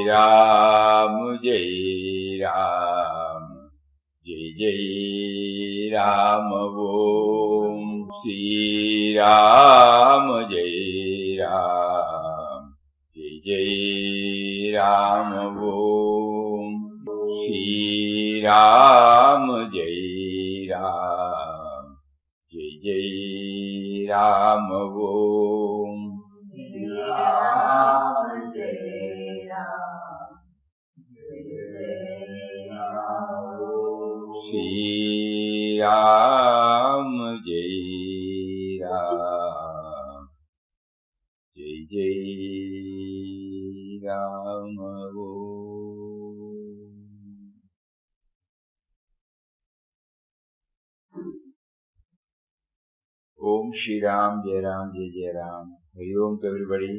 Ram, Jai Ram, Jai Ram, Om Shri Ram, Jai Ram, Jai Ram, Om Shri Ram, Jai Ram, Jai Ram, Om Shri Ram, Jai Ram, Jai Ram, Om Shri Ram, Jai Ram, Jai Ram. Hari Om to everybody.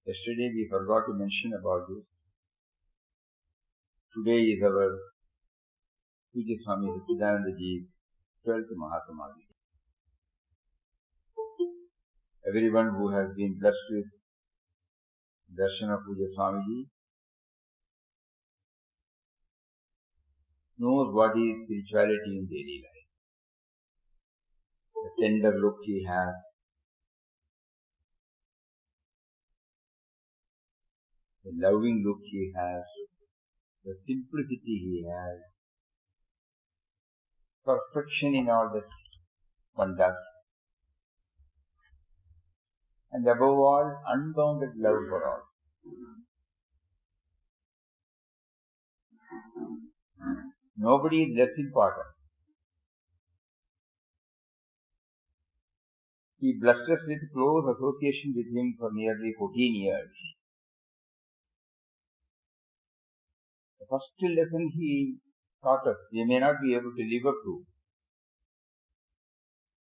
Yesterday we forgot to mention about this. Today is our Pujya Swami Satchidanandaji's 12th Mahasamadhi. Everyone who has been blessed with darshan of Pujya Swamiji knows what is spirituality in daily life. The tender look he has, the loving look he has, the simplicity he has, perfection in all that one does, and above all, unbounded love for all. Nobody is less important. He blessed us with close association with him for nearly 14 years. The first lesson he taught us, we may not be able to live up to,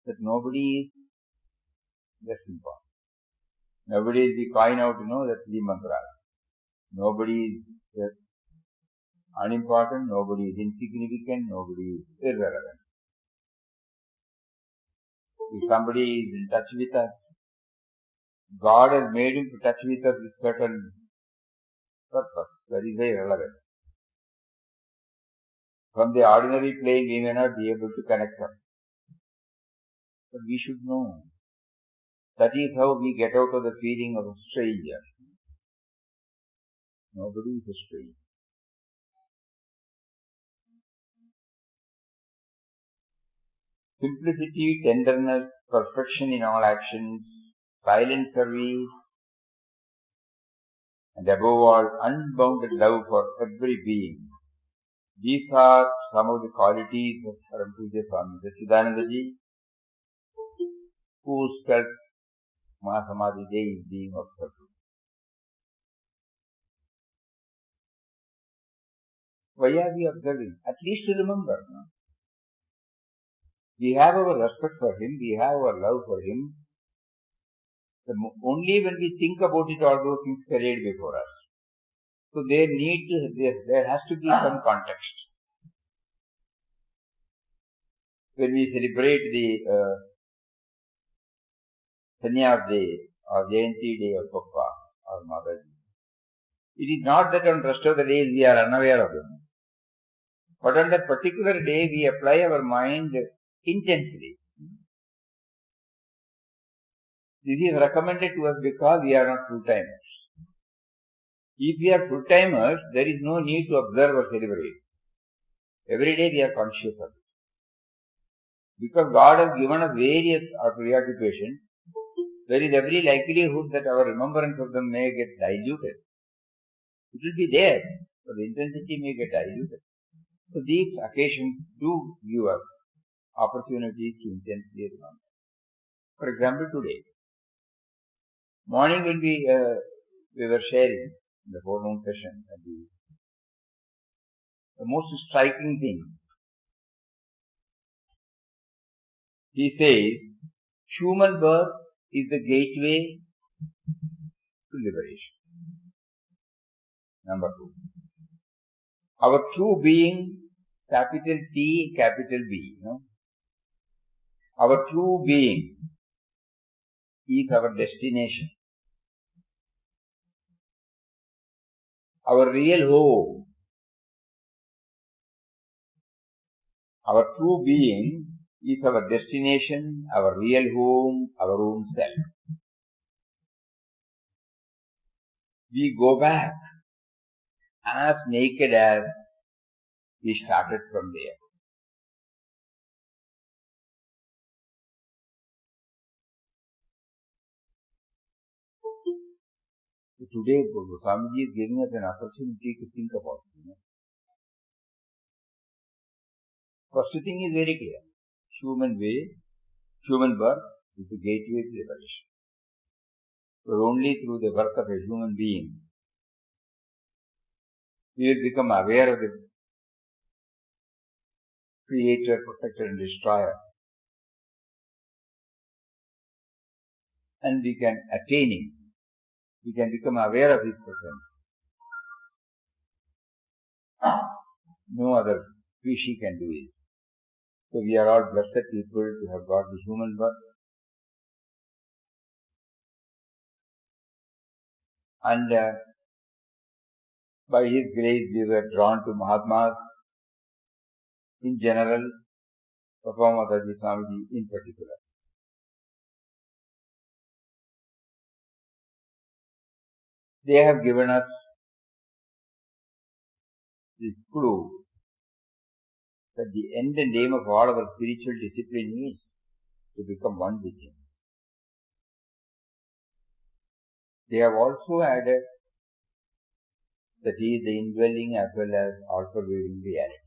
that nobody is less important. Nobody is the coin out, that's the mantra. Nobody is unimportant, nobody is insignificant, nobody is irrelevant. If somebody is in touch with us, God has made him to touch with us with certain purpose, that is very relevant. From the ordinary plane, we may not be able to connect us. But we should know. That is how we get out of the feeling of a stranger. Nobody is a stranger. Simplicity, tenderness, perfection in all actions, silent service, and above all, unbounded love for every being. These are some of the qualities of Param Pujya Swami Satchidanandaji, whose 12th Mahasamadhi day is being observed. Why are we observing? At least to remember. We have our respect for him, we have our love for him. Only when we think about it, all those things parade before us. So there has to be some context. When we celebrate the Sannyas Day or Jayanti Day of Papa or Mataji, it is not that on the rest of the days we are unaware of them. But on that particular day we apply our mind intensely. This is recommended to us because we are not full-timers. If we are full-timers, there is no need to observe or celebrate. Every day we are conscious of it. Because God has given us various preoccupations, there is every likelihood that our remembrance of them may get diluted. It will be there, but the intensity may get diluted. So these occasions do give us opportunities to intensely remember. For example, today, morning when we were sharing in the forenoon session, the most striking thing, he says, human birth is the gateway to liberation. Number 2. Our true being, capital T, capital B. Our true being is our destination. our real home, our true being is our destination, our real home, our own self. We go back as naked as we started from there. So today, Swamiji is giving us an opportunity to think about it. First thing is very clear. Human birth is the gateway to evolution. So only through the birth of a human being we will become aware of the creator, protector and destroyer. And we can attain him. We can become aware of his presence. No other species can do it. So we are all blessed people to have got the human birth. And by his grace we were drawn to Mahatmas in general, Papa Mataji Swamiji in particular. They have given us this clue that the end and aim of all our spiritual discipline is to become one with him. They have also added that he is the indwelling as well as all-pervading reality.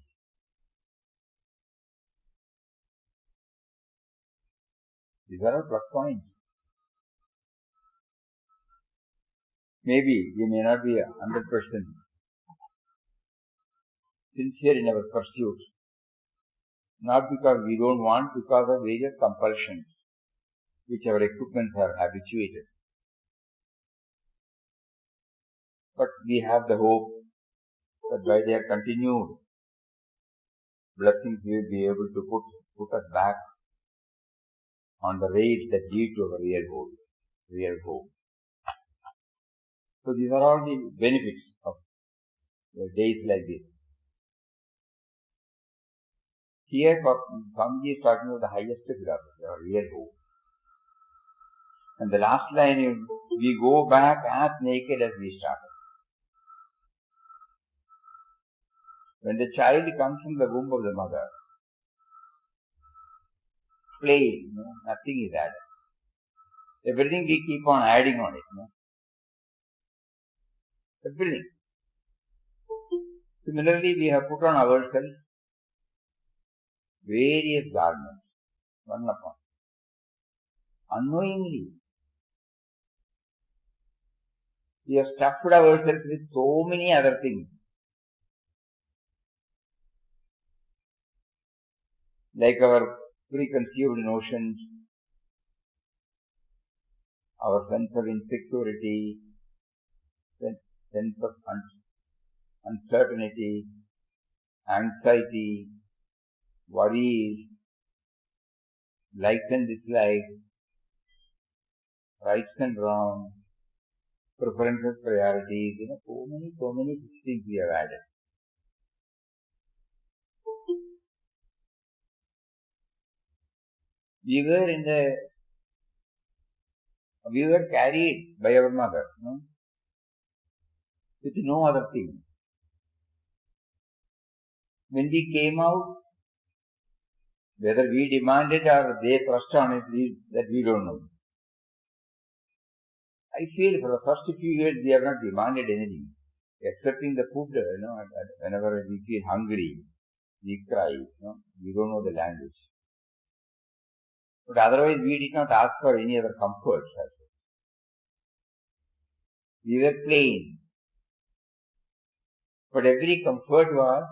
These are our plus points. Maybe we may not be 100% sincere in our pursuit, not because we don't want, because of various compulsions which our equipments are habituated. But we have the hope that by their continued blessings we will be able to put us back on the rails that lead to our real home. So these are all the benefits of days like this. Here Swamiji is talking about the highest philosophy, our real home. And the last line is, we go back as naked as we started. When the child comes from the womb of the mother, plain, nothing is added. Everything we keep on adding on it. Everything. Similarly, we have put on ourselves various garments, one upon. Unknowingly, we have stuffed ourselves with so many other things. Like our preconceived notions, our sense of insecurity, sense of uncertainty, anxiety, worries, likes and dislikes, rights and wrongs, preferences, priorities, so many things we have added. We were carried by our mother, with no other thing. When we came out, whether we demanded or they thrust on it, that we don't know. I feel for the first few years we have not demanded anything, excepting the food, whenever we feel hungry, we cry, we don't know the language. But otherwise we did not ask for any other comforts. We were plain. But every comfort was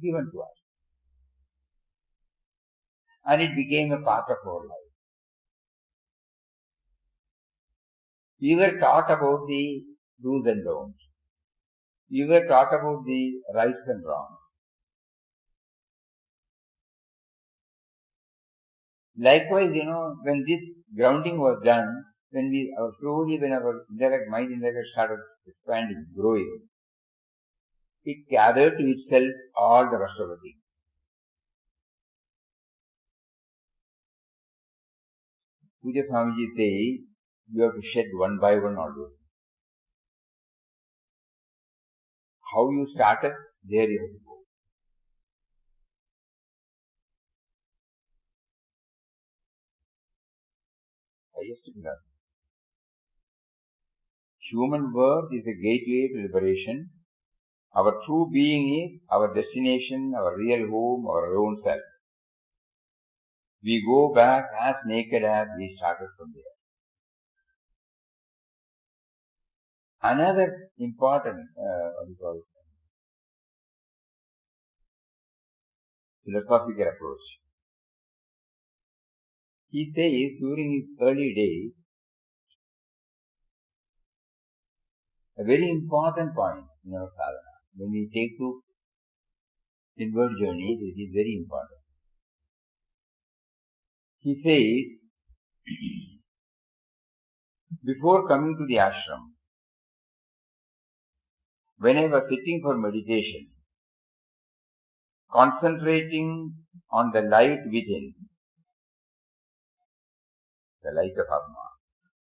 given to us. And it became a part of our life. We were taught about the do's and don'ts. We were taught about the rights and wrongs. Likewise, when this grounding was done, when our mind intellect started expanding, growing, it gathered to itself all the rest of the things. Puja Swamiji says, you have to shed one by one all those. How you started, there you have to go. Highest class. Human birth is a gateway to liberation. Our true being is our destination, our real home, our own self. We go back as naked as we started from there. Another important, philosophical approach. He says during his early days, a very important point in our sadhana, when we take to inward journey, this is very important. He says, before coming to the ashram, when I was sitting for meditation, concentrating on the light within, the light of Atma,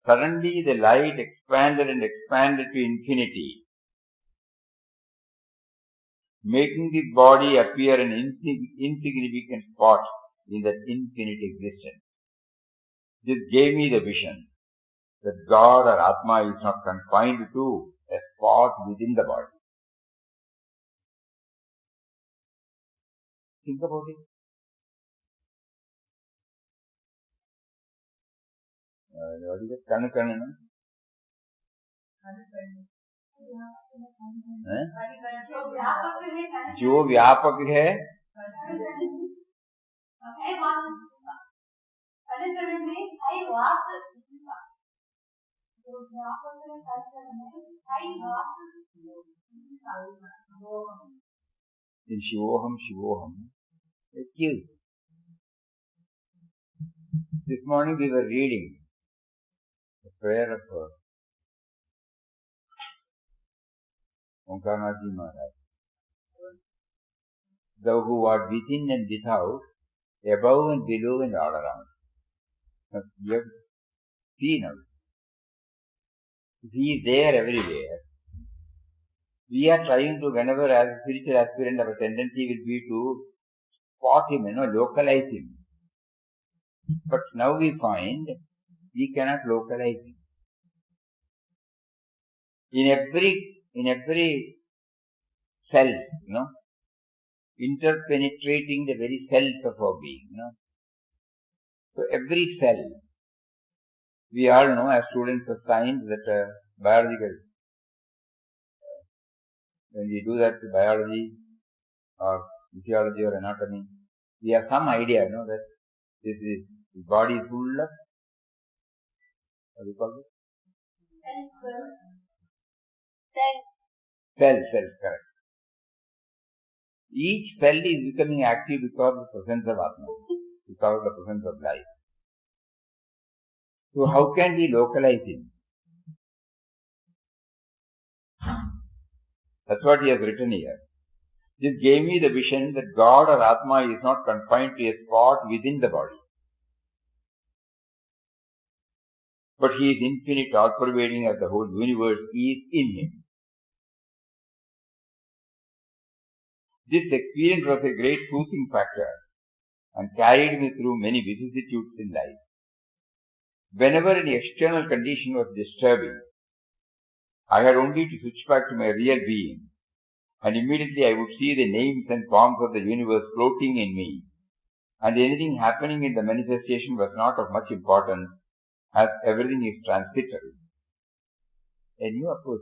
suddenly the light expanded and expanded to infinity, making the body appear an insignificant spot in that infinite existence. This gave me the vision that God or Atma is not confined to a spot within the body. Think about it. What is it? Kanu Kanu, no? जो व्यापक है in Shivoham, it kills. This morning we were reading the prayer of Omkarnath Ji Maharaj. Thou who art within and without, above and below and all around. Now, you have seen now. He is there everywhere. We are trying to, whenever as a spiritual aspirant, our tendency will be to spot him, localize him. But now we find we cannot localize him. In every cell, interpenetrating the very cells of our being, So every cell, we all know as students of science that biological, when we do that biology or physiology or anatomy, we have some idea, that this body is full of, what do you call it? Cells, correct. Each cell is becoming active because of the presence of Atma, because of the presence of life. So how can we localize him? That's what he has written here. This gave me the vision that God or Atma is not confined to a spot within the body, but he is infinite, all-pervading, as the whole universe is in him. This experience was a great soothing factor and carried me through many vicissitudes in life. Whenever any external condition was disturbing, I had only to switch back to my real being, and immediately I would see the names and forms of the universe floating in me, and anything happening in the manifestation was not of much importance, as everything is transitory. A new approach,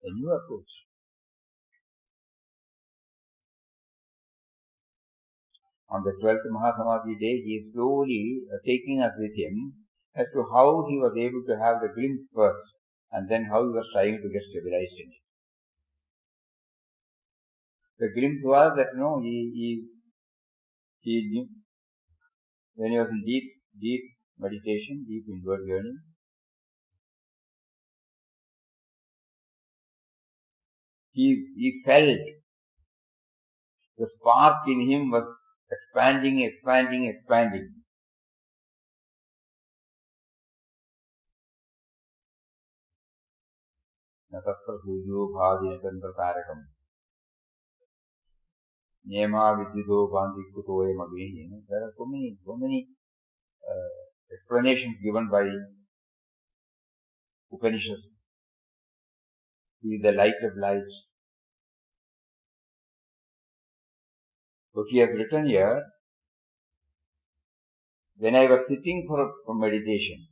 A new approach. On the 12th Mahasamadhi day, he is slowly taking us with him as to how he was able to have the glimpse first, and then how he was trying to get stabilized in it. The glimpse was that, he knew, when he was in deep meditation, deep inward journey, he felt the spark in him was expanding. Natatra Sujo Bhadinatantra Tarakam. Nyema Vidhido Bandhikutoye Magini. There are so many explanations given by Upanishads. He is the light of lights. So he has written here, when I was sitting for meditation,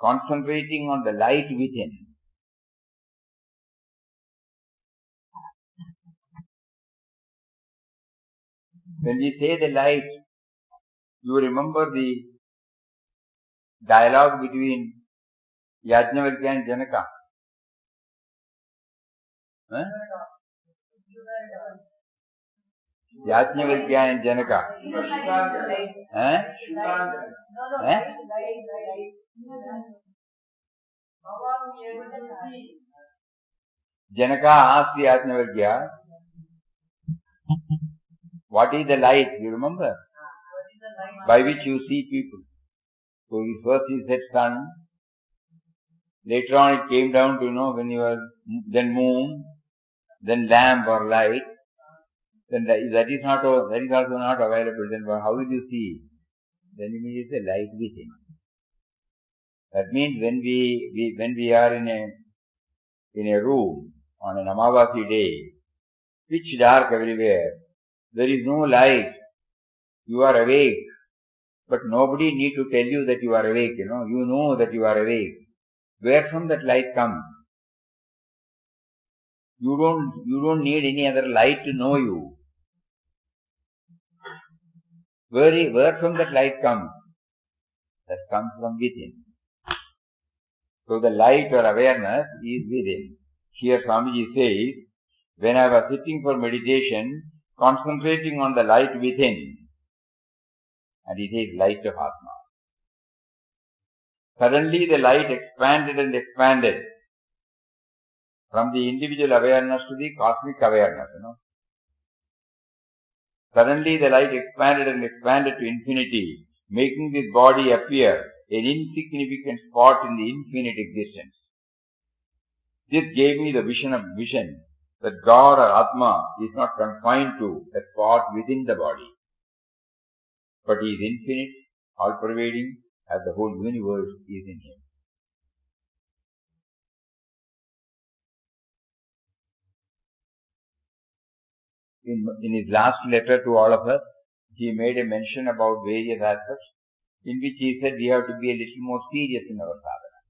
concentrating on the light within, when we say the light, you remember the dialogue between Yajnavalkya and Janaka. Huh? Yajnavalkya and Janaka. Huh? Huh? Janaka asked Yajnavalkya, what is the light? You remember? By which you see people. So first he said sun. Later on it came down to when you were, then moon, then lamp or light. Then that is also not available. Then how will you see? Then immediately light within. That means when we are in a room on an Amavasi day, pitch dark everywhere, there is no light. You are awake, but nobody need to tell you that you are awake. You know that you are awake. Where from that light comes? You don't need any other light to know you. Where from that light comes? That comes from within. So the light or awareness is within. Here Swamiji says, when I was sitting for meditation, concentrating on the light within, and it is light of Atma. Suddenly the light expanded from the individual awareness to the cosmic awareness, Suddenly the light expanded to infinity, making this body appear an insignificant spot in the infinite existence. This gave me the vision that God or Atma is not confined to a spot within the body, but He is infinite, all-pervading, as the whole universe is in Him. In his last letter to all of us, he made a mention about various aspects, in which he said we have to be a little more serious in our sadhana.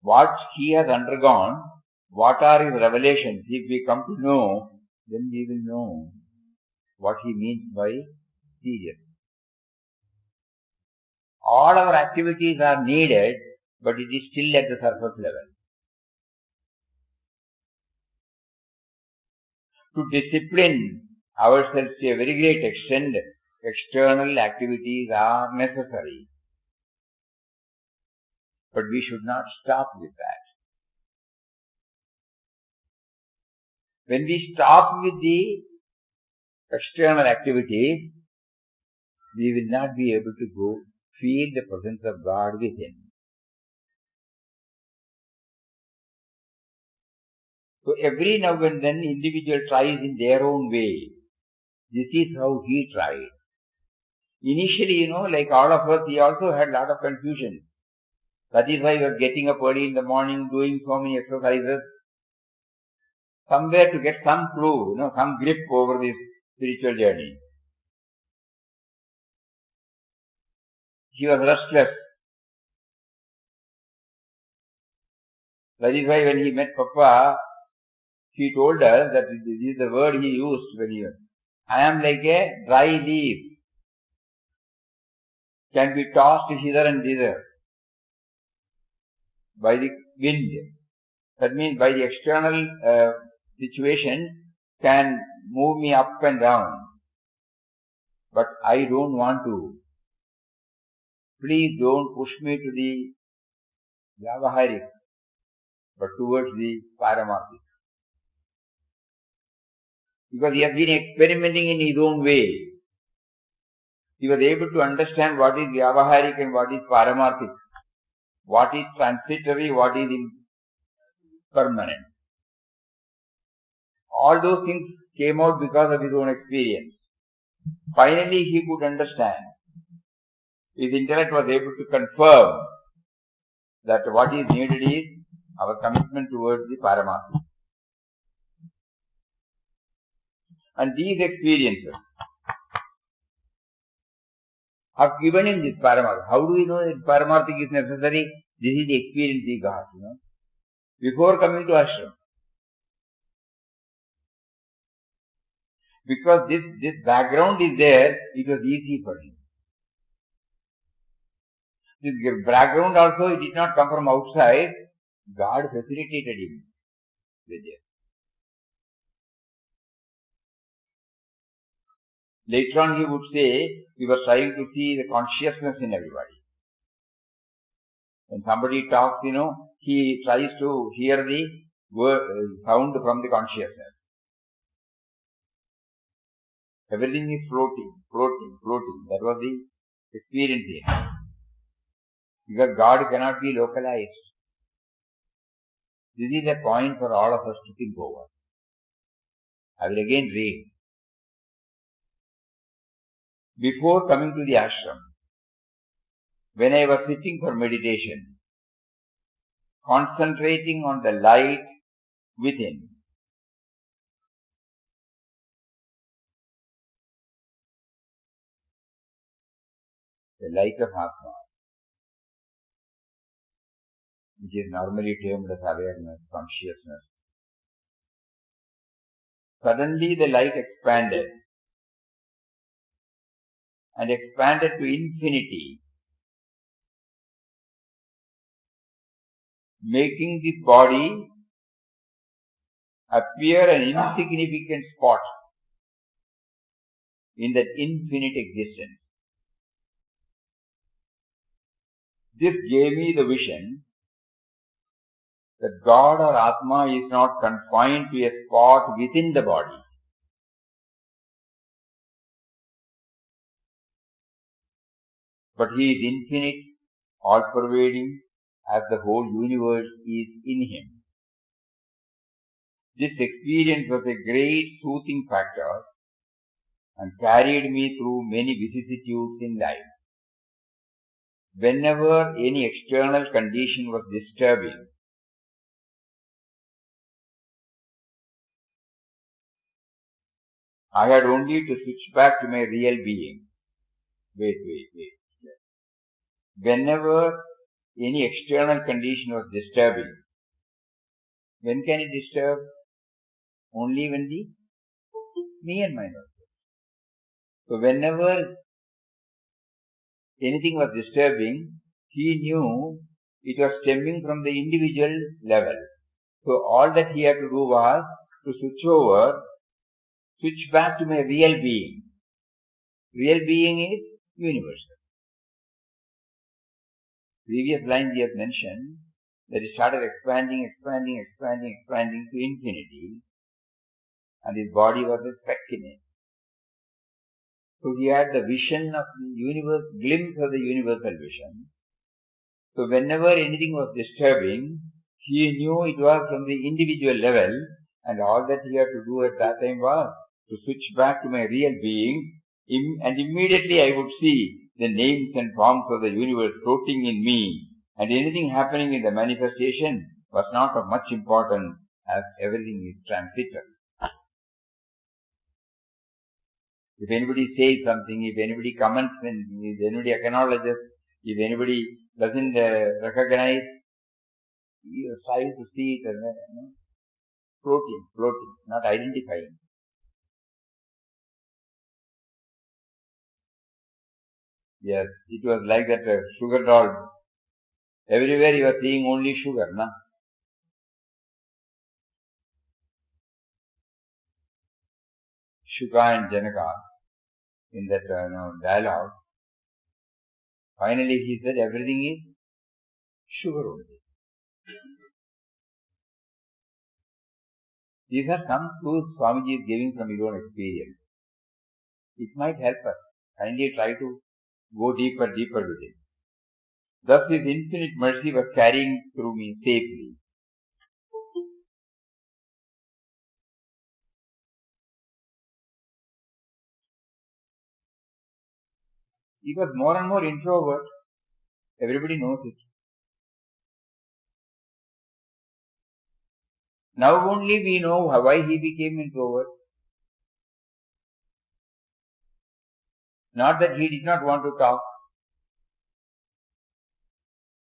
What he has undergone, what are his revelations, if we come to know, then we will know what he means by serious. All our activities are needed, but it is still at the surface level. To discipline ourselves to a very great extent, external activities are necessary. But we should not stop with that. When we stop with the external activities, we will not be able to go feel the presence of God within. So every now and then individual tries in their own way. This is how he tried. Initially, like all of us, he also had a lot of confusion. That is why he was getting up early in the morning, doing so many exercises, somewhere to get some clue, some grip over this spiritual journey. He was restless. That is why when he met Papa, he told us that this is the word he used when he was, I am like a dry leaf, can be tossed hither and thither by the wind. That means by the external situation can move me up and down. But I don't want to. Please don't push me to the Vyavaharik. but towards the Paramatma. Because he has been experimenting in his own way. He was able to understand what is Vyavaharik and what is Paramarthik, what is transitory, what is permanent. All those things came out because of his own experience. Finally, he could understand. His intellect was able to confirm that what is needed is our commitment towards the Paramatma. And these experiences have given him this Paramartha. How do we know that Paramarthik is necessary? This is the experience he got, before coming to ashram. Because this background is there, it was easy for him. This background also, it did not come from outside. God facilitated him with it. Later on he would say, we were trying to see the consciousness in everybody. When somebody talks, he tries to hear the word, sound from the consciousness. Everything is floating. That was the experience here. Because God cannot be localized. This is a point for all of us to think over. I will again read. Before coming to the ashram, when I was sitting for meditation, concentrating on the light within, the light of Atma, which is normally termed as awareness, consciousness. Suddenly the light expanded and expanded to infinity, making the body appear an insignificant spot in that infinite existence. This gave me the vision that God or Atma is not confined to a spot within the body. But He is infinite, all-pervading, as the whole universe is in Him. This experience was a great soothing factor and carried me through many vicissitudes in life. Whenever any external condition was disturbing, I had only to switch back to my real being. Wait. Whenever any external condition was disturbing, when can it disturb? Only when me and my nerves. So whenever anything was disturbing, he knew it was stemming from the individual level. So all that he had to do was to switch back to my real being. Real being is universal. Previous lines he has mentioned that it started expanding to infinity, and his body was a speck in it. So he had the vision of the universe, glimpse of the universal vision. So whenever anything was disturbing, he knew it was from the individual level, and all that he had to do at that time was to switch back to my real being, and immediately I would see the names and forms of the universe floating in me, and anything happening in the manifestation was not of much importance, as everything is transitory. If anybody says something, if anybody comments, if anybody acknowledges, if anybody doesn't recognize, you try to see it as floating, not identifying. Yes, it was like that sugar doll. Everywhere you are seeing only sugar, na? Shuka and Janaka, in that dialogue, finally he said everything is sugar only. These are some clues Swamiji is giving from his own experience. It might help us. Kindly try to go deeper with it. Thus His infinite mercy was carrying through me safely. He was more and more introvert. Everybody knows it. Now only we know why he became introvert. Not that he did not want to talk.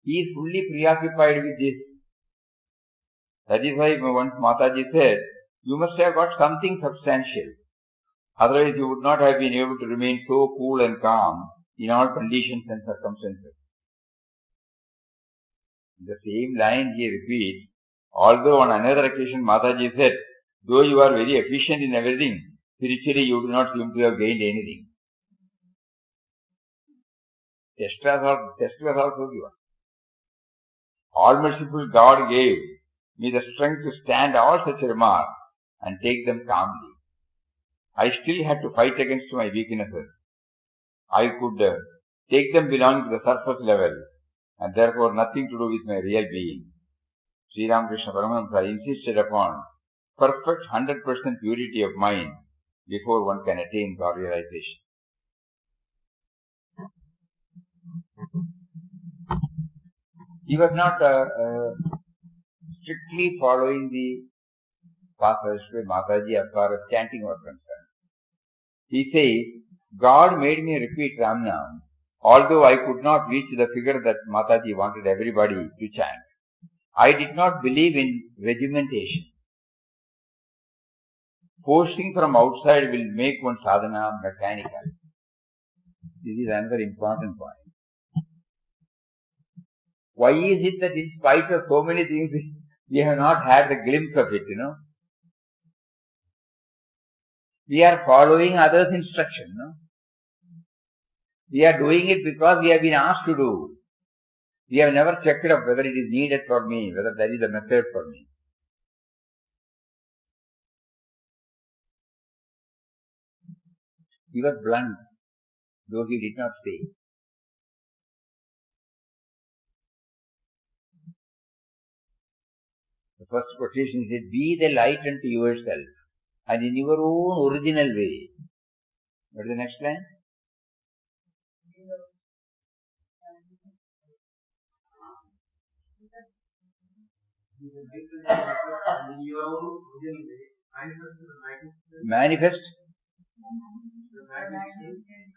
He is fully preoccupied with this. That is why once Mataji said, you must have got something substantial. Otherwise you would not have been able to remain so cool and calm in all conditions and circumstances. The same line he repeats, although on another occasion Mataji said, though you are very efficient in everything, spiritually you do not seem to have gained anything. Test was also given. All merciful God gave me the strength to stand all such remarks and take them calmly. I still had to fight against my weaknesses. I could take them belonging to the surface level and therefore nothing to do with my real being. Sri Ramakrishna Paramahamsa insisted upon perfect 100% purity of mind before one can attain God realization. He was not strictly following the path suggested by Mataji as far as chanting was concerned. He says, God made me repeat Ramnam, although I could not reach the figure that Mataji wanted everybody to chant. I did not believe in regimentation. Forcing from outside will make one sadhana mechanical. This is another important point. Why is it that in spite of so many things, we have not had the glimpse of it, We are following others' instruction, We are doing it because we have been asked to do. We have never checked up whether it is needed for me, whether that is the method for me. He was blunt, though he did not say. The first quotation said, be the light unto yourself and in your own original way. What is the next line? Manifest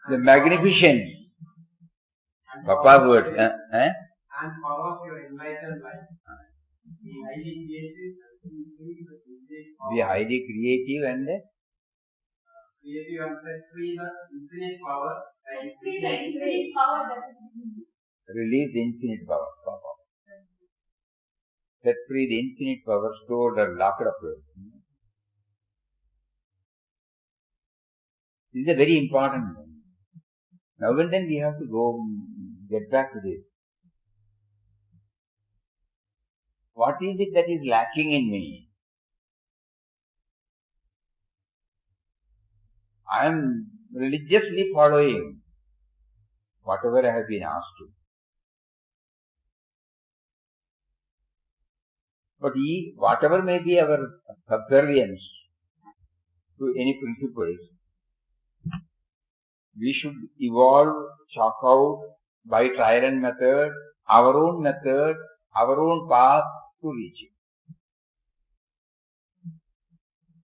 the magnificence. Papa's word. And power of your enlightened life. Be highly creative and set free the infinite power. Release the infinite power. Set free the infinite power stored or locked up. This is a very important one. Now and then we have to go get back to this. What is it that is lacking in me? I am religiously following whatever I have been asked to. But whatever may be our subservience to any principles, we should evolve, chalk out by trial and method, our own method, our own path to reach it.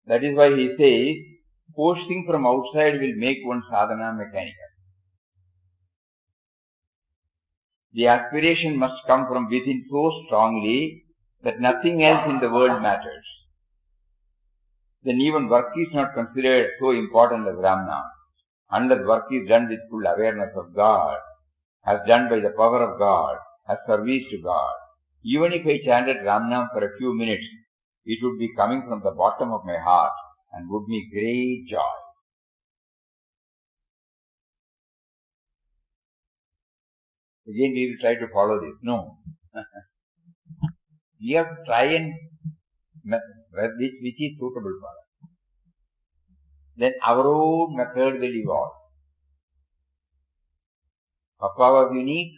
That is why he says, forcing from outside will make one sadhana mechanical. The aspiration must come from within so strongly that nothing else in the world matters. Then even work is not considered so important as Ramnam, unless work is done with full awareness of God, as done by the power of God, as service to God. Even if I chanted Ramnam for a few minutes, it would be coming from the bottom of my heart and would be great joy. Again we will try to follow this. No. We have to try and which is suitable for us. Then our own method will evolve. Papa was unique,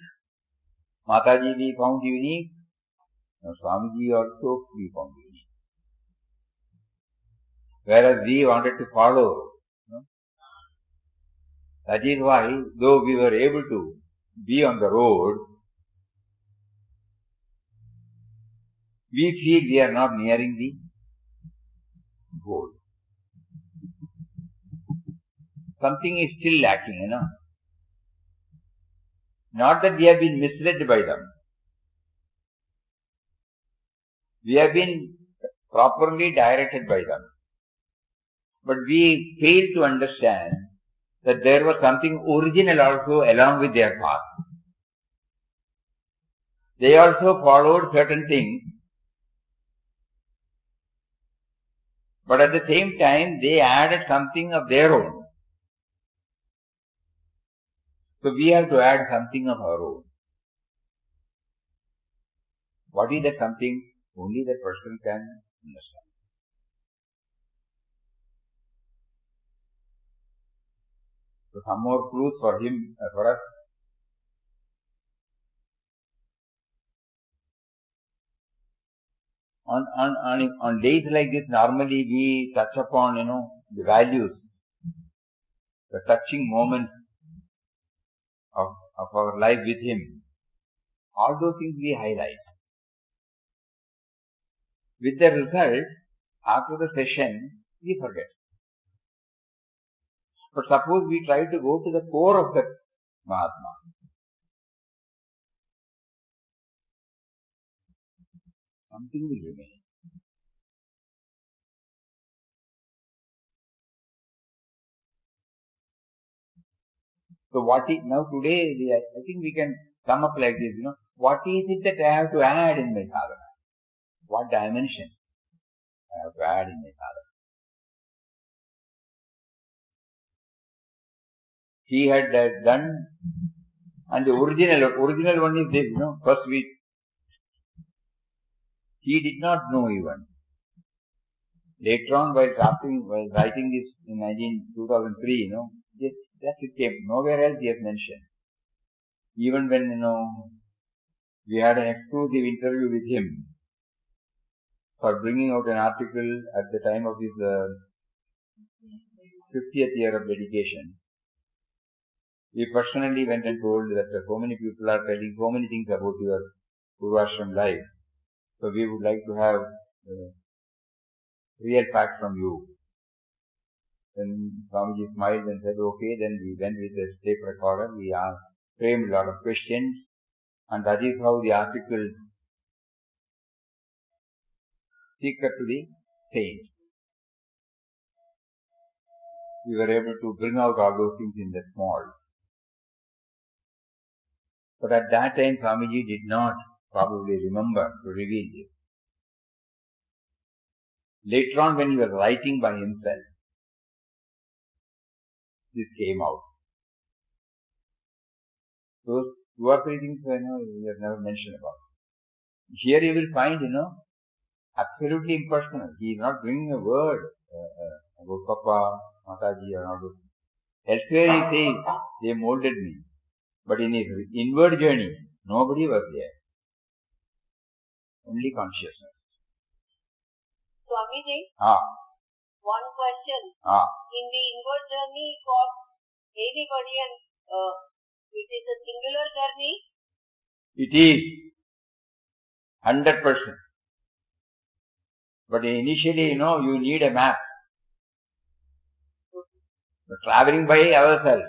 Mataji we found unique, now Swamiji also we found unique. Whereas we wanted to follow. That is why, though we were able to be on the road, we feel we are not nearing the goal. Something is still lacking, Not that we have been misled by them. We have been properly directed by them. But we fail to understand that there was something original also along with their path. They also followed certain things, but at the same time they added something of their own. So we have to add something of our own. What is that something? Only that person can understand. So some more clues for him, for us. On days like this, normally we touch upon, the values, the touching moments of our life with him. All those things we highlight. With the result, after the session, we forget. But suppose we try to go to the core of that Mahatma. Something will remain. So what is, now today, I think we can sum up like this, what is it that I have to add in my sadhana? What dimension I have to add in my sadhana? He had done, and the original one is this, first he did not know even. Later on, while writing this in 2003, just it came. Nowhere else he has mentioned. Even when, we had an exclusive interview with him for bringing out an article at the time of his 50th year of dedication. We personally went and told that so many people are telling so many things about your Purvashram life. So we would like to have real facts from you. Then Swamiji smiled and said, okay, then we went with the tape recorder. We framed a lot of questions, and that is how the article Secret to the Saint. We were able to bring out all those things in the small. But at that time, Swamiji did not probably remember to reveal this. Later on, when he was writing by himself, this came out. Those 2 or 3 things, we have never mentioned about. Here you will find, absolutely impersonal. He is not bringing a word about Papa, Mataji, and all those things. Elsewhere he says, they molded me. But in his inward journey, nobody was there. Only consciousness. Swamiji, one question. In the inward journey for anybody, and it is a singular journey? It is 100%. But initially, you need a map. We're traveling by ourselves.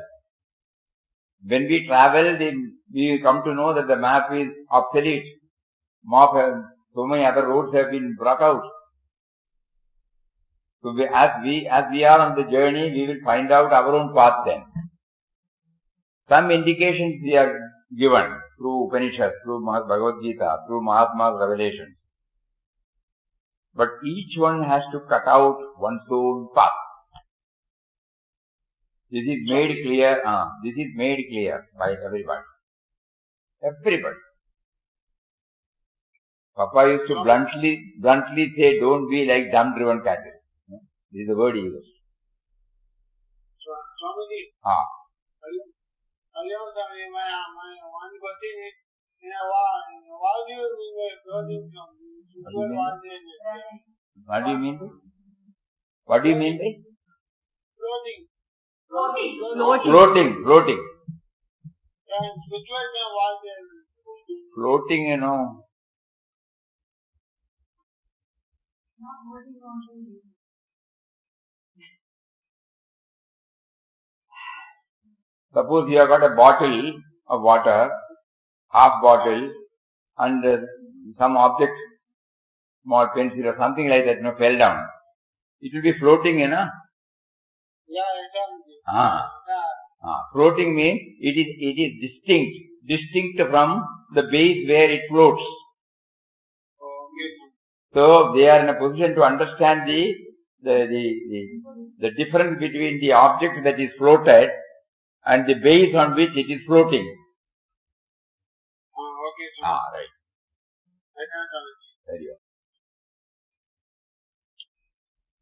When we travel, we come to know that the map is obsolete. So many other roads have been brought out. So as we are on the journey, we will find out our own path then. Some indications we are given through Upanishads, through Bhagavad Gita, through Mahatma's revelations. But each one has to cut out one's own path. This is made clear. This is made clear by everybody. Everybody. Papa used to bluntly say, don't be like dumb-driven cattle. This is the word he used. Swamiji, one question is, why do you mean clothing from? What do you mean? What do you mean by? Floating. And situation was floating, Suppose you have got a bottle of water, half bottle, and some object, small pencil or something like that, fell down. It will be floating, Yeah, floating means it is distinct from the base where it floats. So they are in a position to understand the difference between the object that is floated and the base on which it is floating. Okay, sir. Right. Very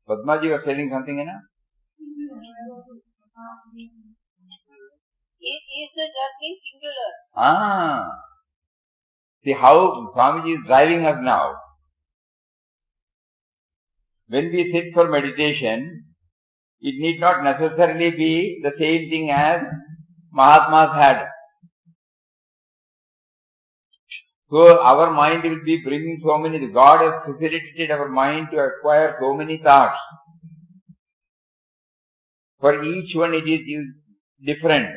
well. Padmaji was telling something, Is the journey singular? See how Swamiji is driving us now. When we sit for meditation, it need not necessarily be the same thing as Mahatmas had. So our mind will be bringing so many, God has facilitated our mind to acquire so many thoughts. For each one it is different.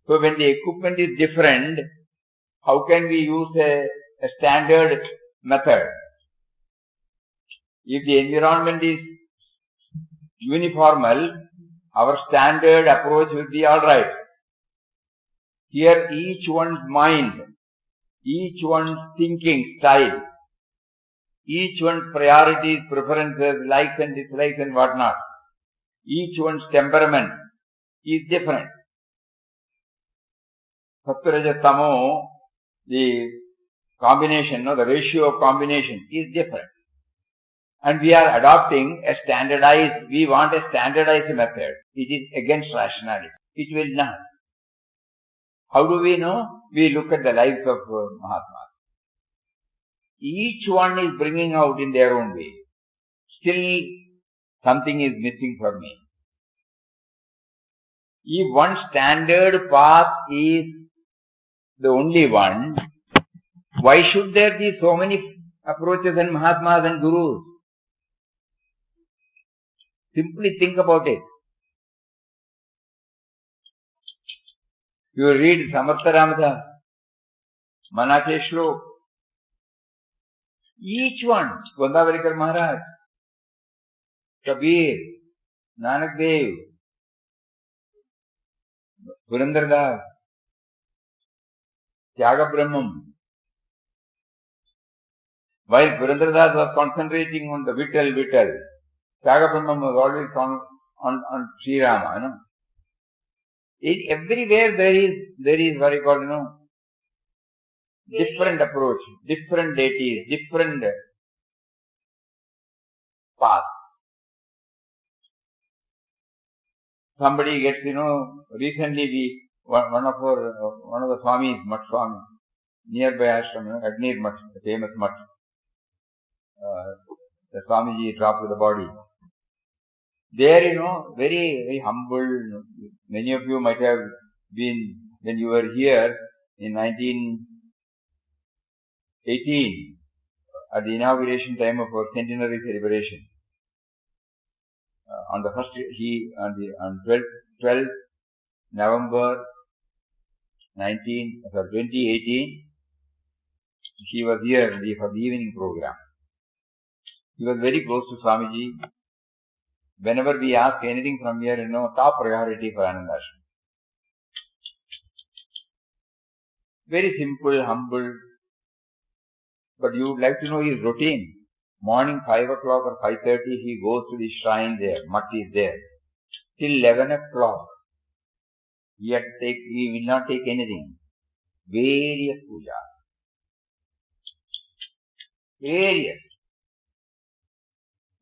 So when the equipment is different, how can we use a standard method? If the environment is uniformal, our standard approach will be alright. Here each one's mind, each one's thinking style, each one's priorities, preferences, likes and dislikes and whatnot, each one's temperament is different. Sattva-rajas-tamo, the combination, the ratio of combination is different. And we are adopting we want a standardized method. It is against rationality. It will not. How do we know? We look at the lives of Mahatmas. Each one is bringing out in their own way. Still, something is missing for me. If one standard path is the only one, why should there be so many approaches and Mahatmas and Gurus? Simply think about it. You read Samartha Ramadas, Manake Shlok, each one, Gondavarikar Maharaj, Kabir, Nanak Dev, Purandar Das, Tyaga Brahmam. While Purandar Das was concentrating on the Vittal, Tyaga Brahmam was always on Sri Rama, Everywhere there is what you call, different approach, different deities, different paths. Somebody gets, recently one of the Swamis, Mat Swami, nearby ashram, Agnir Mat, the famous Mat, the Swamiji dropped the body. There, very, very humble. Many of you might have been, when you were here in 1918, at the inauguration time of our centenary celebration. On 12th November 2018, he was here for the evening program. He was very close to Swamiji. Whenever we ask anything from here, top priority for Ananda Ashram. Very simple, humble. But you would like to know his routine. Morning 5 o'clock or 5:30, he goes to the shrine there. Mat is there. Till 11 o'clock. He will not take anything. Various puja. Various.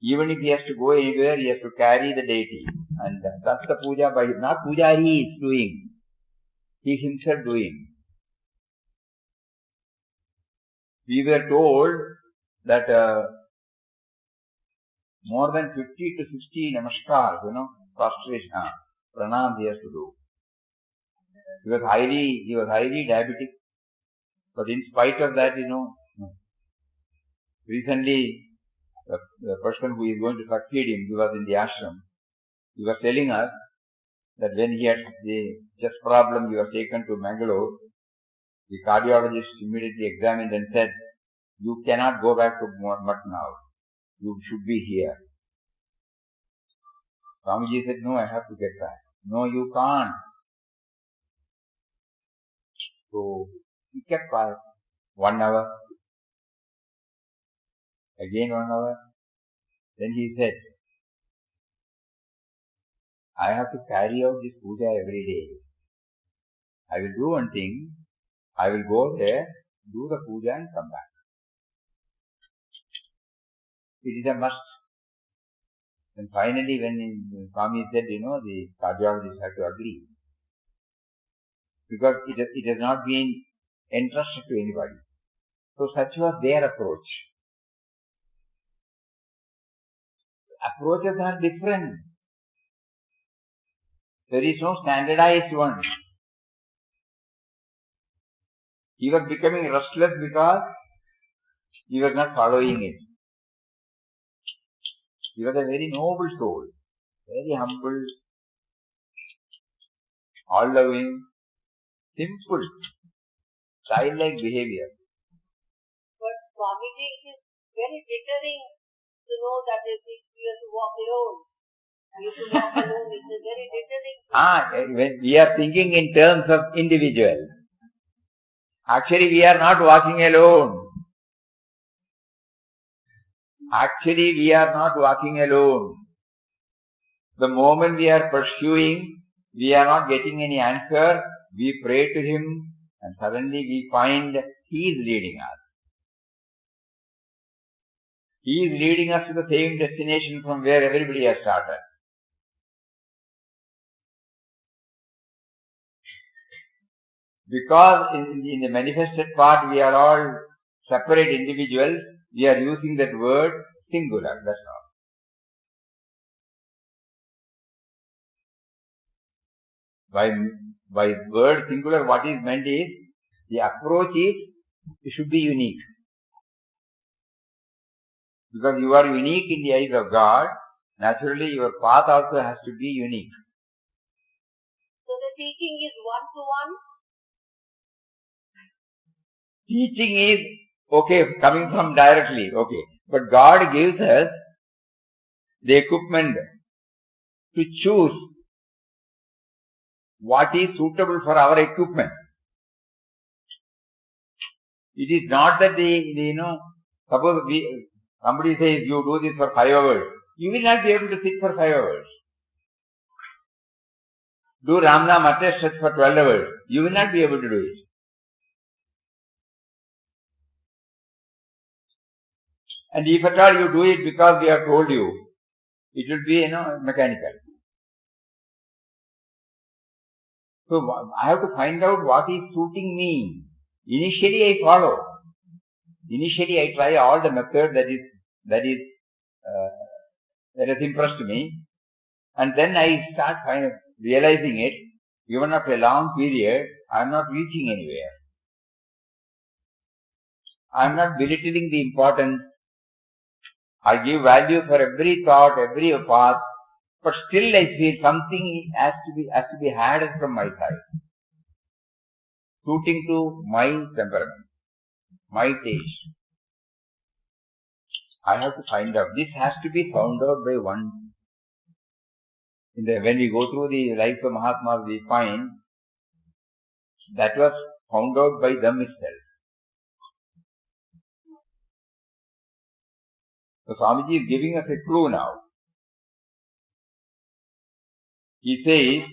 Even if he has to go anywhere, he has to carry the deity. And that's the puja by, not pujari is doing. He himself doing. We were told that more than 50 to 60 namaskars, prostration, pranam he has to do. He was highly diabetic. But in spite of that, recently, the person who is going to succeed him, he was in the ashram. He was telling us that when he had the chest problem, he was taken to Mangalore. The cardiologist immediately examined and said, "You cannot go back to Mutt now. You should be here." Swamiji said, "No, I have to get back." "No, you can't." So he kept quiet. 1 hour. Again 1 hour. Then he said, "I have to carry out this puja every day. I will do one thing. I will go there, do the puja and come back. It is a must." And finally when Swami said, the cardiologist had to agree. Because it has not been entrusted to anybody. So such was their approach. Approaches are different. There is no standardized one. He was becoming restless because he was not following it. He was a very noble soul, very humble, all-loving, simple, childlike behavior. But Swamiji, it is very deterring to know that you have to walk alone. You have to walk alone. It is very deterring. When we are thinking in terms of individual. Actually, we are not walking alone. Actually, we are not walking alone. The moment we are pursuing, we are not getting any answer. We pray to him and suddenly we find he is leading us. He is leading us to the same destination from where everybody has started. Because in the manifested part we are all separate individuals, we are using that word singular, that's all. By word singular, what is meant is, the approach is, it should be unique. Because you are unique in the eyes of God, naturally your path also has to be unique. So the teaching is one-to-one? Teaching is, coming from directly, But God gives us the equipment to choose what is suitable for our equipment. It is not that suppose somebody says you do this for 5 hours, you will not be able to sit for 5 hours. Do Ramna Mate stretch for 12 hours, you will not be able to do it. And if at all you do it because we have told you, it will be, mechanical. So I have to find out what is suiting me. Initially I follow. Initially I try all the method that has impressed me. And then I start realizing it. Even after a long period, I am not reaching anywhere. I am not belittling the importance. I give value for every thought, every path, but still I feel something has to be had from my side, suiting to my temperament, my taste. I have to find out. This has to be found out by one. When we go through the life of Mahatmas, we find that was found out by them itself. So Swamiji is giving us a clue now. He says,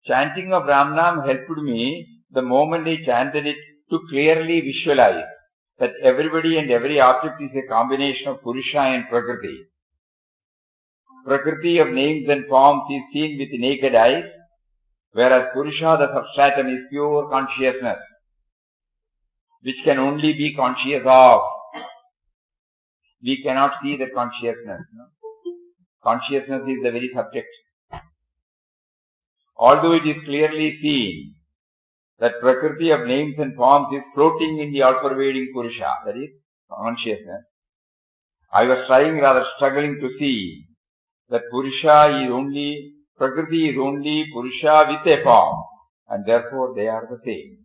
chanting of Ramnam helped me the moment I chanted it to clearly visualize that everybody and every object is a combination of Purusha and Prakriti. Prakriti of names and forms is seen with naked eyes, whereas Purusha, the substratum, is pure consciousness, which can only be conscious of. We cannot see that consciousness. No? Consciousness is the very subject. Although it is clearly seen that Prakriti of names and forms is floating in the all-pervading Purusha, that is consciousness, I was struggling to see that Prakriti is only Purusha with a form, and therefore they are the same.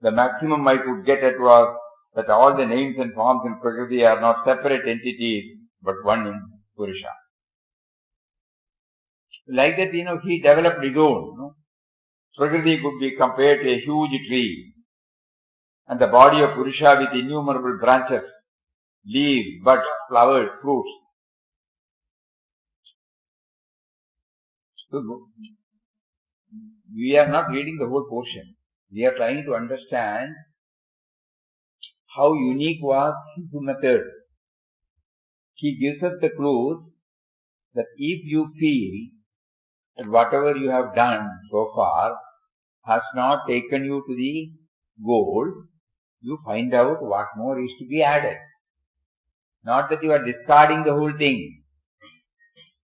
The maximum I could get at was that all the names and forms in Prakriti are not separate entities, but one in Purusha. Like that, he developed his own. No? Prakriti could be compared to a huge tree, and the body of Purusha with innumerable branches, leaves, buds, flowers, fruits. So, we are not reading the whole portion. We are trying to understand how unique was his method. He gives us the clues that if you feel that whatever you have done so far has not taken you to the goal, you find out what more is to be added. Not that you are discarding the whole thing.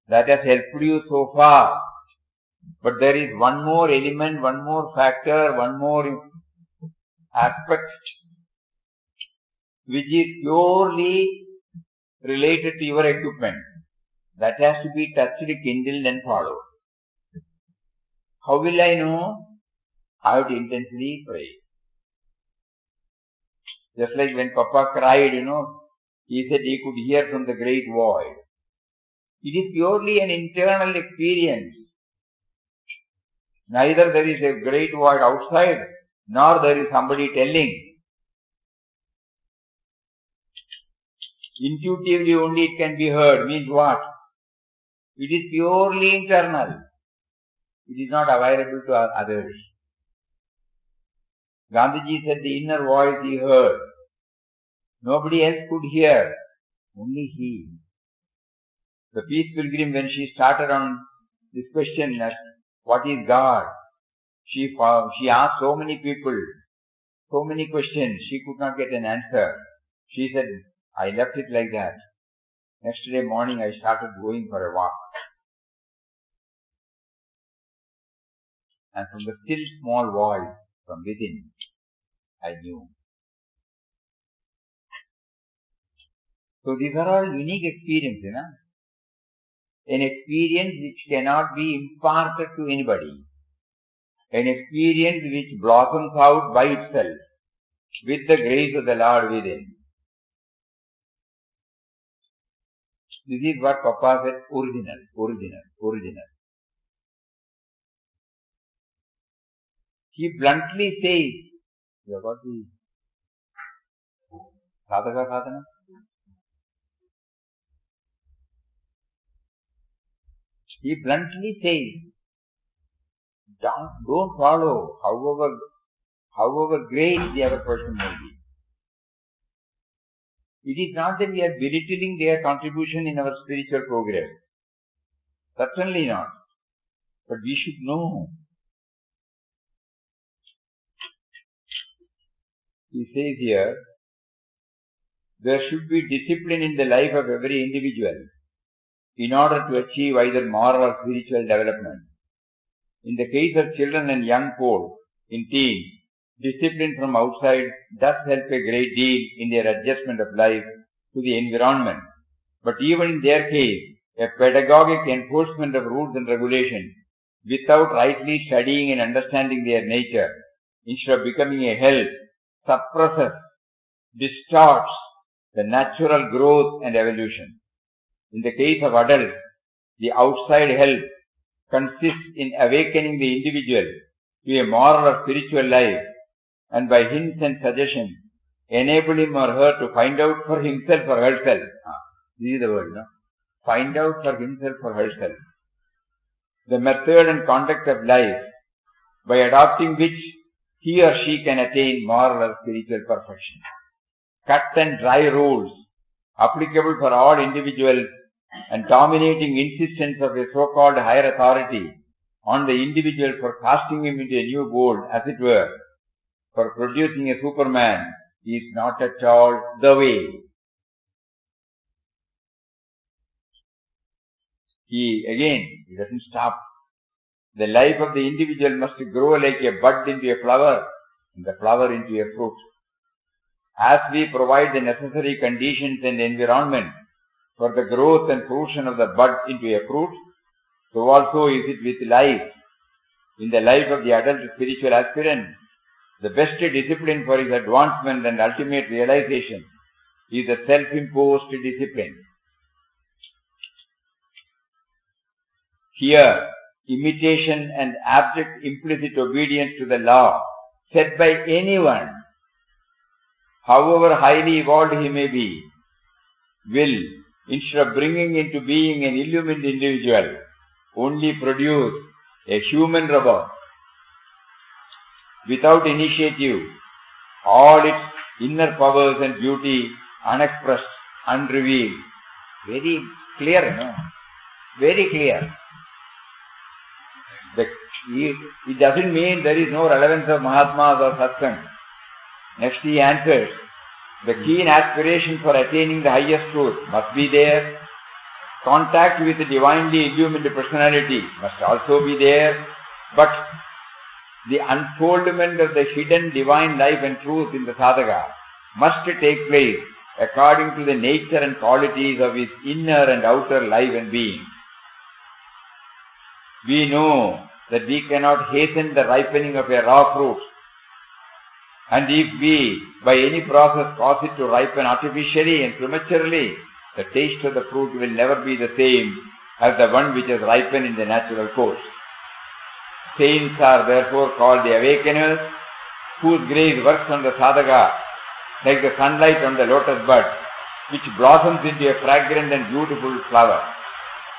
That has helped you so far. But there is one more element, one more factor, one more aspect which is purely related to your equipment. That has to be touched, kindled and followed. How will I know? I have to intensely pray. Just like when Papa cried, he said he could hear from the great void. It is purely an internal experience. Neither there is a great void outside, nor there is somebody telling. Intuitively only it can be heard. Means what? It is purely internal. It is not available to others. Gandhiji said the inner voice he heard. Nobody else could hear. Only he. The Peace Pilgrim, when she started on this question, what is God? She asked so many people, so many questions. She could not get an answer. She said, I left it like that. Next day morning I started going for a walk. And from the still small voice from within, I knew. So these are all unique experiences. An experience which cannot be imparted to anybody. An experience which blossoms out by itself with the grace of the Lord within. This is what Papa said, original. He bluntly says, you have got the sadhaka sadhana? He bluntly says, don't follow, however great the other person may be. It is not that we are belittling their contribution in our spiritual progress. Certainly not. But we should know. He says here, there should be discipline in the life of every individual in order to achieve either moral or spiritual development. In the case of children and young folk, in teens, discipline from outside does help a great deal in their adjustment of life to the environment. But even in their case, a pedagogic enforcement of rules and regulations without rightly studying and understanding their nature, instead of becoming a help, suppresses, distorts the natural growth and evolution. In the case of adults, the outside help consists in awakening the individual to a moral or spiritual life, and by hints and suggestions, enable him or her to find out for himself or herself. This is the word, find out for himself or herself the method and conduct of life by adopting which he or she can attain moral or spiritual perfection. cut and dry rules applicable for all individuals and dominating insistence of a so-called higher authority on the individual for casting him into a new mold, as it were, for producing a Superman, is not at all the way. He doesn't stop. The life of the individual must grow like a bud into a flower, and the flower into a fruit. As we provide the necessary conditions and environment for the growth and fruition of the bud into a fruit, so also is it with life. In the life of the adult spiritual aspirant, the best discipline for his advancement and ultimate realization is the self-imposed discipline. Here, imitation and abject implicit obedience to the law set by anyone, however highly evolved he may be, will, instead of bringing into being an illumined individual, only produce a human robot without initiative, all its inner powers and beauty unexpressed, unrevealed. Very clear, no? Very clear. It doesn't mean there is no relevance of Mahatmas or Satsang. Next he answers, the keen aspiration for attaining the highest truth must be there. Contact with the divinely illumined personality must also be there. But the unfoldment of the hidden divine life and truth in the sadhaka must take place according to the nature and qualities of his inner and outer life and being. We know that we cannot hasten the ripening of a raw fruit, and if we, by any process, cause it to ripen artificially and prematurely, the taste of the fruit will never be the same as the one which has ripened in the natural course. Saints are therefore called the awakeners, whose grace works on the sadhaka like the sunlight on the lotus bud, which blossoms into a fragrant and beautiful flower.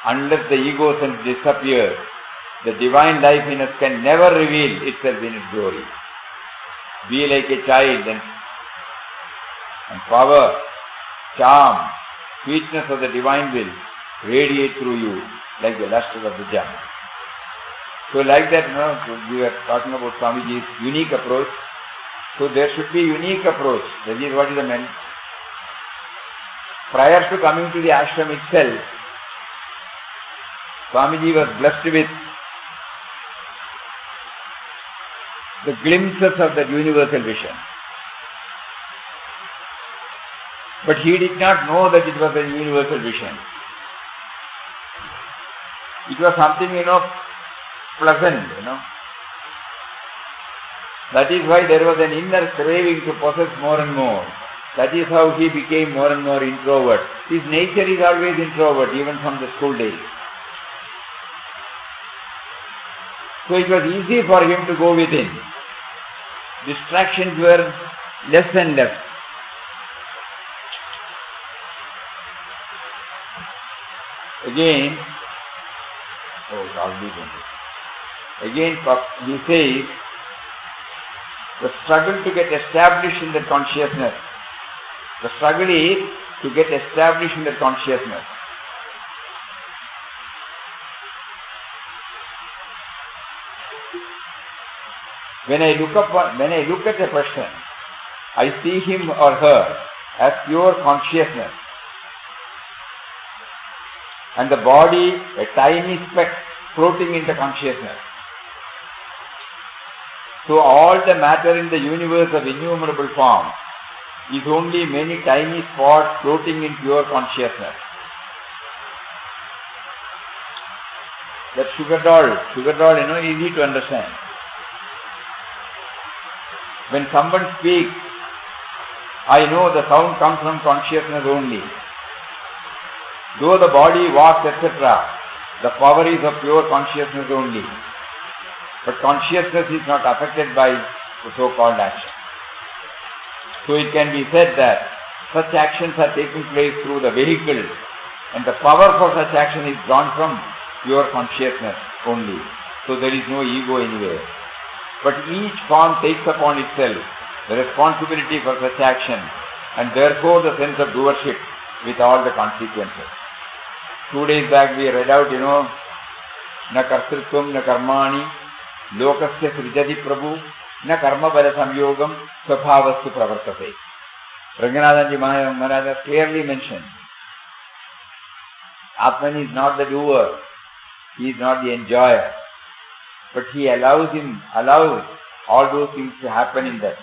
Unless the ego sense disappears, the divine life in us can never reveal itself in its glory. Be like a child, and power, charm, sweetness of the divine will radiate through you like the luster of the gem. So like that, we were talking about Swamiji's unique approach. So there should be unique approach. That is what is the meant. Prior to coming to the ashram itself, Swamiji was blessed with the glimpses of that universal vision. But he did not know that it was a universal vision. It was something, pleasant, That is why there was an inner craving to possess more and more. That is how he became more and more introvert. His nature is always introvert, even from the school days. So it was easy for him to go within. Distractions were less and less. Again, he says, the struggle to get established in the consciousness. The struggle is to get established in the consciousness. When I look at a person, I see him or her as pure consciousness, and the body a tiny speck floating in the consciousness. So all the matter in the universe of innumerable forms is only many tiny spots floating in pure consciousness. That sugar doll, easy to understand. When someone speaks, I know the sound comes from consciousness only. Though the body walks, etc., the power is of pure consciousness only. But consciousness is not affected by the so-called action. So it can be said that such actions are taking place through the vehicle, and the power for such action is drawn from pure consciousness only. So there is no ego anywhere. But each form takes upon itself the responsibility for such action and therefore the sense of doership with all the consequences. 2 days back we read out, na kartrutvam na karmani lokasya srijati prabhu na karma bala samyogam svabhavastu pravartate. Ranganathanji Maharaj has clearly mentioned, Atman is not the doer, he is not the enjoyer, but he allows all those things to happen in that.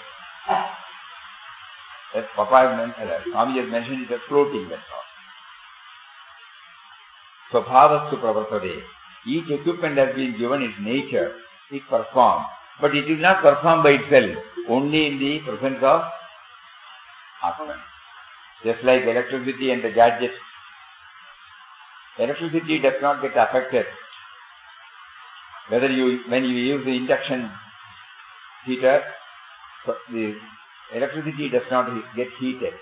That Swami has mentioned, it as floating, that's all. Svabhavastu pravartate. Each equipment has been given its nature, it performs, but it will not perform by itself, only in the presence of Atman. Just like electricity and the gadgets. Electricity does not get affected. When you use the induction heater, the electricity does not get heated.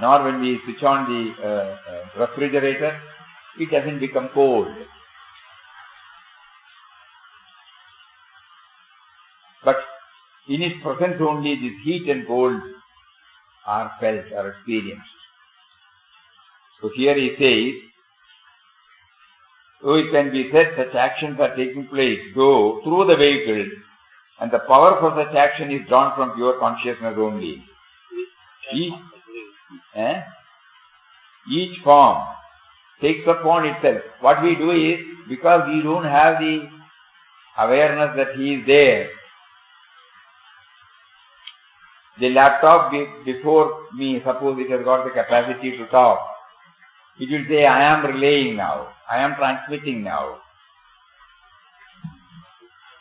Nor when we switch on the refrigerator, it doesn't become cold. But in its presence only this heat and cold are felt, are experienced. So here he says, it can be said such actions are taking place, though through the vehicle, and the power for such action is drawn from pure consciousness only. Each form takes upon itself. What we do is, because we don't have the awareness that he is there, the laptop before me, suppose it has got the capacity to talk, it will say, I am relaying now, I am transmitting now.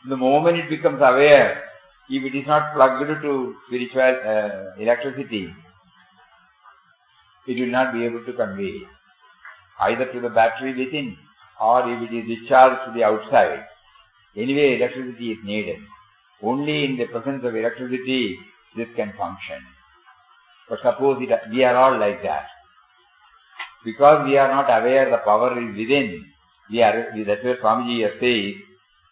The moment it becomes aware, if it is not plugged to spiritual electricity, it will not be able to convey it, either to the battery within, or if it is discharged to the outside. Anyway, electricity is needed. Only in the presence of electricity, this can function. But suppose we are all like that. Because we are not aware the power is within, that's where Swamiji has said,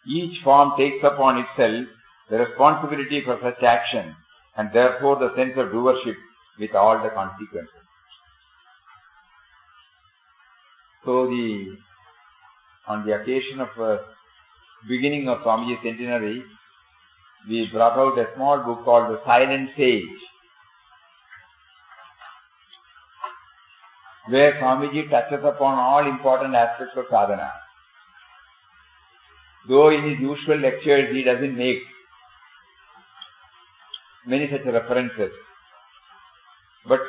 each form takes upon itself the responsibility for such action, and therefore the sense of doership with all the consequences. So on the occasion of beginning of Swamiji's centenary, we brought out a small book called The Silent Sage, where Swamiji touches upon all important aspects of sadhana. Though in his usual lectures he doesn't make many such references, but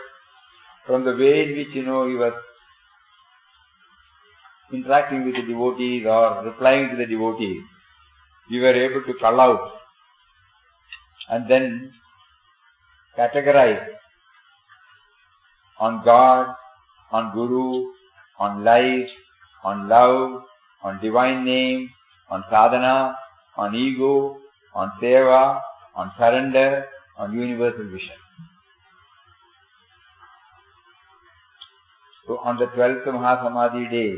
from the way in which he was interacting with the devotees or replying to the devotees, we were able to cull out and then categorize on God, on Guru, on life, on love, on divine name, on sadhana, on ego, on seva, on surrender, on universal vision. So on the 12th Mahasamadhi day,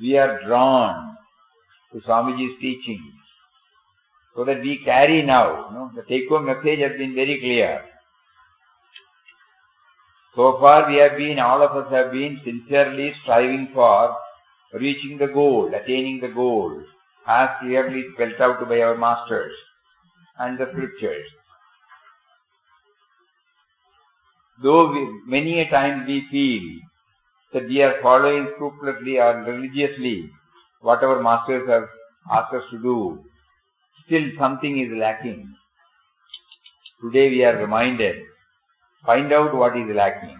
we are drawn to Swamiji's teaching, so that we carry now. The take-home message has been very clear. So far all of us have been sincerely striving for reaching the goal, attaining the goal, as clearly spelled out by our masters and the scriptures. Though many a time we feel that we are following scrupulously or religiously whatever masters have asked us to do, still something is lacking. Today we are reminded, find out what is lacking.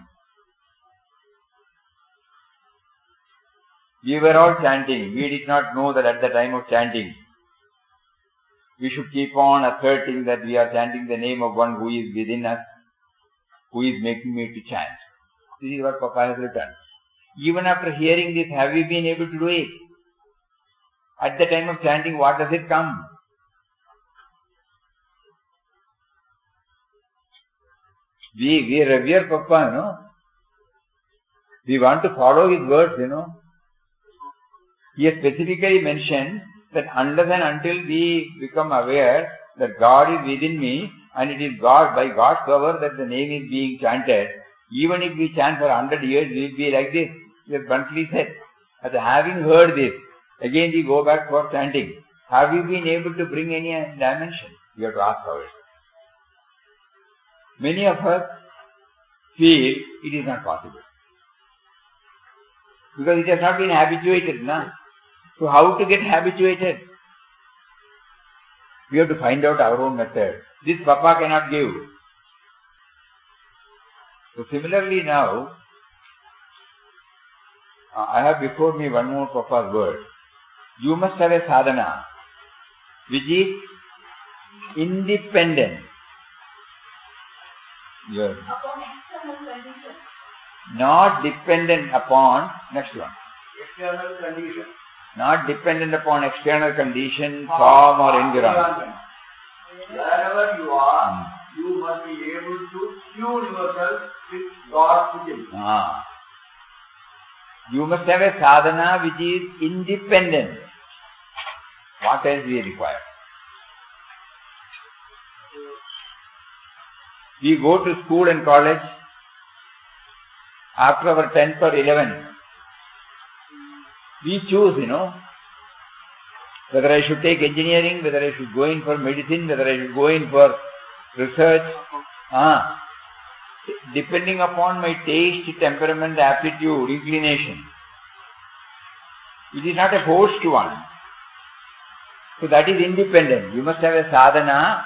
We were all chanting. We did not know that at the time of chanting, we should keep on asserting that we are chanting the name of one who is within us, who is making me to chant. This is what Papa has written. Even after hearing this, have we been able to do it? At the time of chanting, what does it come? We revere Papa, We want to follow his words, He has specifically mentioned that unless and until we become aware that God is within me, and it is God, by God's power that the name is being chanted. Even if we chant for 100 years, we will be like this. We have bluntly said. After having heard this, again we go back for chanting. Have you been able to bring any dimension? We have to ask ourselves. Many of us feel it is not possible. Because it has not been habituated, na? So how to get habituated? We have to find out our own method. This Papa cannot give. So similarly now, I have before me one more Papa's word. You must have a sadhana which is independent. Yes. Upon external conditions. Not dependent upon, next one. External condition. Not dependent upon external condition, form or environment. Wherever you are, you must be able to tune yourself with God within. You must have a sadhana which is independent. What else we require? We go to school and college after our 10th or 11th. We choose, whether I should take engineering, whether I should go in for medicine, whether I should go in for research. Depending upon my taste, temperament, aptitude, inclination. It is not a forced one. So that is independent. You must have a sadhana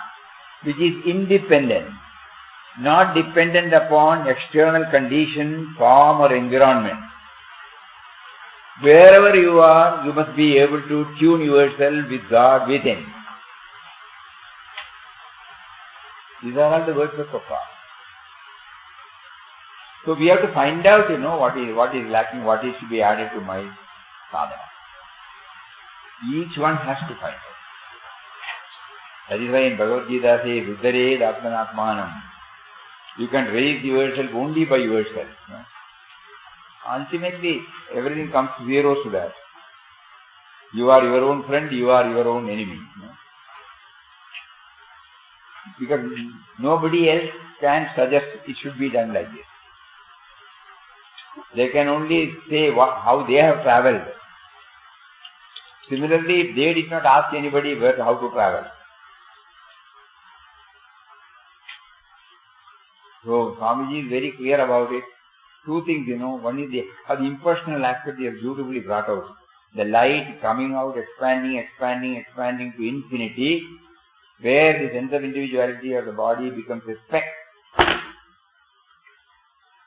which is independent, not dependent upon external condition, form or environment. Wherever you are, you must be able to tune yourself with God within. These are all the words of Papa. So we have to find out, what is lacking, what is to be added to my sadhana. Each one has to find out. That is why in Bhagavad Gita says, Uddared Atmanatmanam. You can raise yourself only by yourself. Ultimately, everything comes zero to that. You are your own friend, you are your own enemy. Because nobody else can suggest it should be done like this. They can only say how they have travelled. Similarly, they did not ask anybody how to travel. So, Swamiji is very clear about it. Two things, one is the impersonal aspect he has beautifully brought out. The light coming out, expanding to infinity, where the sense of individuality of the body becomes a speck.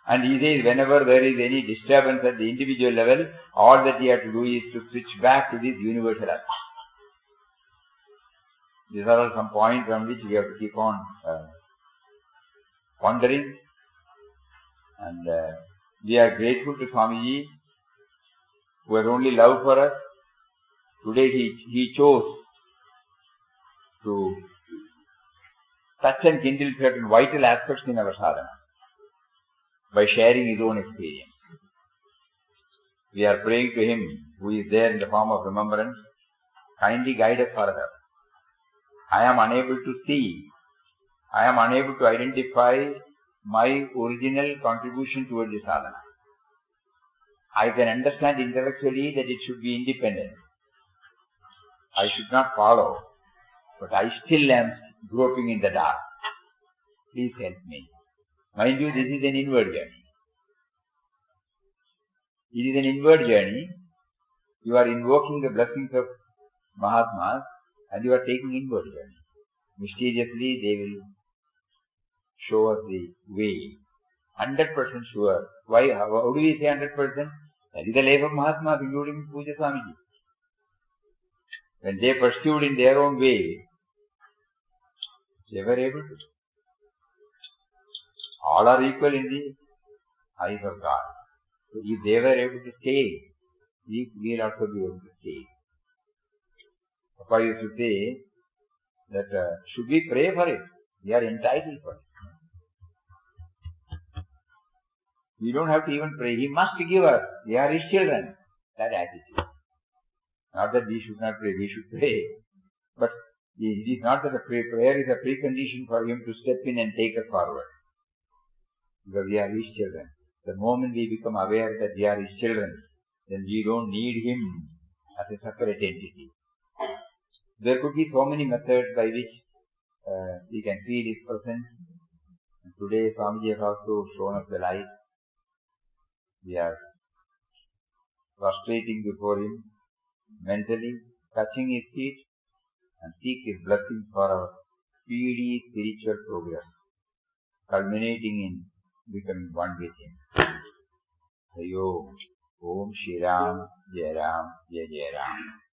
And he says whenever there is any disturbance at the individual level, all that he has to do is to switch back to this universal aspect. These are all some points on which we have to keep on pondering. And we are grateful to Swamiji, who has only love for us. Today he chose to touch and kindle certain vital aspects in our sadhana by sharing his own experience. We are praying to him, who is there in the form of remembrance, kindly guide us further. I am unable to see, I am unable to identify my original contribution towards the sadhana. I can understand intellectually that it should be independent. I should not follow, but I still am groping in the dark. Please help me. Mind you, this is an inward journey. It is an inward journey. You are invoking the blessings of Mahatmas and you are taking inward journey. Mysteriously they will show us the way. 100% sure. Why? How do we say 100%? That is the life of Mahatmas, including Pujya Swamiji. When they pursued in their own way, they were able to. All are equal in the eyes of God. So if they were able to stay, we will also be able to stay. Papa used to say that should we pray for it? We are entitled for it. We don't have to even pray. He must give us. We are his children. That attitude. Not that we should not pray. We should pray. But It is not that the prayer is a precondition for him to step in and take us forward. Because we are his children. The moment we become aware that we are his children, then we don't need him as a separate entity. There could be so many methods by which we can feel his presence. And today Swamiji has also shown us the light. We are prostrating before him, mentally touching his feet, and seek his blessings for our speedy spiritual progress, culminating in becoming one with him. Om Shri Ram, Jai Ram, Jai Jai Ram.